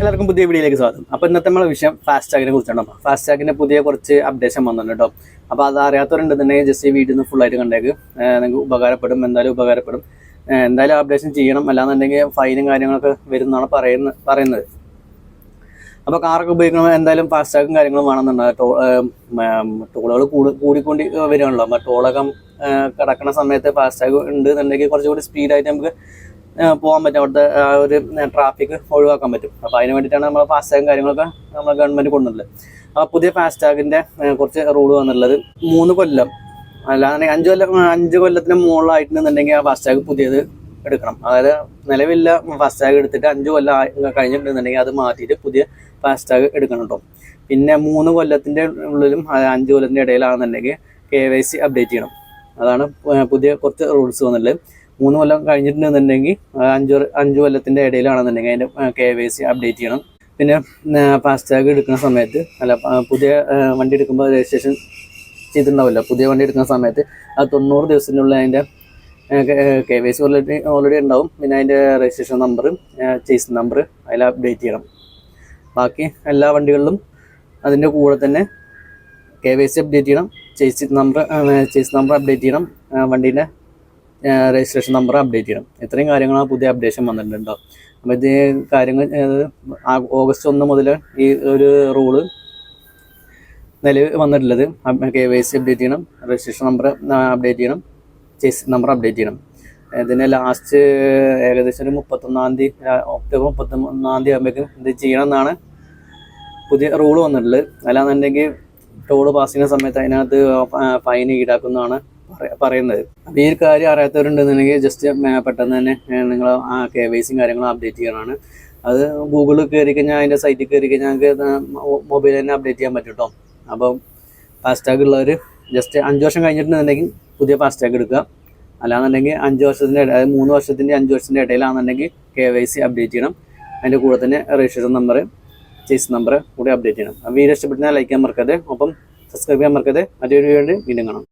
എല്ലാവർക്കും പുതിയ വീഡിയോയിലേക്ക് സ്വാഗതം. അപ്പോൾ ഇന്നത്തെ നമ്മളെ വിഷയം ഫാസ്ടാഗിനെ കുറിച്ചാണ്. ഫാസ്ടാഗിൻ്റെ പുതിയ കുറച്ച് അപ്ഡേഷൻ വന്നിട്ടുണ്ട് കേട്ടോ. അപ്പോൾ അത് അറിയാത്തവരുണ്ടെന്നുണ്ടെങ്കിൽ ജസ്റ്റ് ഈ വീഡിയോ ഒന്ന് ഫുള്ളായിട്ട് കണ്ടേക്ക്. നിങ്ങൾക്ക് ഉപകാരപ്പെടും, എന്തായാലും ഉപകാരപ്പെടും. എന്തായാലും അപ്ഡേഷൻ ചെയ്യണം, അല്ലാന്നുണ്ടെങ്കിൽ ഫൈനും കാര്യങ്ങളൊക്കെ വരുന്നതാണ് പറയുന്നത്. അപ്പോൾ കാറൊക്കെ ഉപയോഗിക്കുമ്പോൾ എന്തായാലും ഫാസ്ടാഗും കാര്യങ്ങളും വേണമെന്നുണ്ട്. ടോളുകൾ കൂടിക്കൊണ്ട് വരികയാണല്ലോ. അപ്പോൾ ടോളൊക്കെ കിടക്കുന്ന സമയത്ത് ഫാസ്ടാഗ് ഉണ്ട് എന്നുണ്ടെങ്കിൽ കുറച്ചുകൂടി സ്പീഡായിട്ട് നമുക്ക് പോകാൻ പറ്റും, അവിടുത്തെ ആ ഒരു ട്രാഫിക് ഒഴിവാക്കാൻ പറ്റും. അപ്പോൾ അതിന് വേണ്ടിയിട്ടാണ് നമ്മൾ ഫാസ്ടാഗും കാര്യങ്ങളൊക്കെ നമ്മളെ ഗവൺമെൻറ് കൊണ്ടുവരുന്നത്. അപ്പോൾ പുതിയ ഫാസ്ടാഗിൻ്റെ കുറച്ച് റൂൾ വന്നിട്ടുള്ളത് 3 കൊല്ലം അല്ലാതെ 5 കൊല്ലത്തിന് മുകളിലായിട്ടുണ്ടെന്നുണ്ടെങ്കിൽ ആ ഫാസ്ടാഗ് പുതിയത് എടുക്കണം. അതായത് നിലവില്ല ഫാസ്ടാഗ് എടുത്തിട്ട് 5 കൊല്ലം കഴിഞ്ഞിട്ടുണ്ടെന്നുണ്ടെങ്കിൽ അത് മാറ്റിയിട്ട് പുതിയ ഫാസ്ടാഗ് എടുക്കണം കേട്ടോ. പിന്നെ 3 കൊല്ലത്തിൻ്റെ ഉള്ളിലും 5 കൊല്ലത്തിൻ്റെ ഇടയിലാണെന്നുണ്ടെങ്കിൽ KYC അപ്ഡേറ്റ് ചെയ്യണം. അതാണ് പുതിയ കുറച്ച് റൂൾസ് വന്നിട്ടുള്ളത്. 3 കൊല്ലം കഴിഞ്ഞിട്ടുണ്ടെന്നുണ്ടെങ്കിൽ 5 കൊല്ലത്തിൻ്റെ ഇടയിലാണെന്നുണ്ടെങ്കിൽ അതിൻ്റെ KYC അപ്ഡേറ്റ് ചെയ്യണം. പിന്നെ ഫാസ്ടാഗ് എടുക്കുന്ന സമയത്ത് പുതിയ വണ്ടി എടുക്കുമ്പോൾ രജിസ്ട്രേഷൻ ചെയ്തിട്ടുണ്ടാവില്ല. പുതിയ വണ്ടി എടുക്കുന്ന സമയത്ത് അത് 90 ദിവസത്തിനുള്ളിൽ അതിൻ്റെ KYC ഓൾറെഡി ഉണ്ടാവും. പിന്നെ അതിൻ്റെ രജിസ്ട്രേഷൻ നമ്പർ, ചേസ് നമ്പർ അതിൽ അപ്ഡേറ്റ് ചെയ്യണം. ബാക്കി എല്ലാ വണ്ടികളിലും അതിൻ്റെ കൂടെ തന്നെ KYC അപ്ഡേറ്റ് ചെയ്യണം, ചേസ് നമ്പർ അപ്ഡേറ്റ് ചെയ്യണം, വണ്ടീൻ്റെ രജിസ്ട്രേഷൻ നമ്പർ അപ്ഡേറ്റ് ചെയ്യണം. ഇത്രയും കാര്യങ്ങളാണ് പുതിയ അപ്ഡേഷൻ വന്നിട്ടുണ്ടോ. അപ്പോൾ ഇത് കാര്യങ്ങൾ ഓഗസ്റ്റ് 1 മുതൽ ഈ ഒരു റൂള് നിലവിൽ വന്നിട്ടുള്ളത്. KYC അപ്ഡേറ്റ് ചെയ്യണം, രജിസ്ട്രേഷൻ നമ്പർ അപ്ഡേറ്റ് ചെയ്യണം, ചേസ് നമ്പർ അപ്ഡേറ്റ് ചെയ്യണം. ഇതിന് ലാസ്റ്റ് ഏകദേശം ഒരു 31 ഒക്ടോബർ 31 ആകുമ്പോഴേക്കും ഇത് ചെയ്യണം എന്നാണ് പുതിയ റൂള് വന്നിട്ടുള്ളത്. അല്ലാന്നുണ്ടെങ്കിൽ ടോള് പാസ് ചെയ്യുന്ന സമയത്ത് അതിനകത്ത് ഫൈൻ ഈടാക്കുന്നതാണ് പറയുന്നത്. അപ്പോൾ ഈ ഒരു കാര്യം അറിയാത്തവരുണ്ടെന്നുണ്ടെങ്കിൽ ജസ്റ്റ് പെട്ടെന്ന് തന്നെ നിങ്ങൾ ആ KYC കാര്യങ്ങളും അപ്ഡേറ്റ് ചെയ്യണമാണ്. അത് ഗൂഗിളിൽ കയറി കഴിഞ്ഞാൽ അതിൻ്റെ സൈറ്റിൽ കയറി കഴിഞ്ഞാൽ ഞങ്ങൾക്ക് മൊബൈൽ തന്നെ അപ്ഡേറ്റ് ചെയ്യാൻ പറ്റും കേട്ടോ. അപ്പോൾ ഫാസ്ടാഗ് ഉള്ളവർ ജസ്റ്റ് 5 വർഷം കഴിഞ്ഞിട്ടുണ്ടെന്നുണ്ടെങ്കിൽ പുതിയ ഫാസ്ടാഗ് എടുക്കുക. അല്ലാന്നുണ്ടെങ്കിൽ 5 വർഷത്തിൻ്റെ അതായത് 3 വർഷത്തിൻ്റെ 5 വർഷത്തിൻ്റെ ഇടയിലാണെന്നുണ്ടെങ്കിൽ KYC അപ്ഡേറ്റ് ചെയ്യണം. അതിൻ്റെ കൂടെ തന്നെ രജിസ്ട്രേഷൻ നമ്പർ, ചേസ് നമ്പർ കൂടി അപ്ഡേറ്റ് ചെയ്യണം. വീഡിയോ ഇഷ്ടപ്പെട്ടാൽ ലൈക്ക് ചെയ്യാൻ മറക്കരുത്, ഒപ്പം സബ്സ്ക്രൈബ് ചെയ്യാൻ മറക്കരുത്. മറ്റൊരു വീഡിയോ വീണ്ടും കാണാം.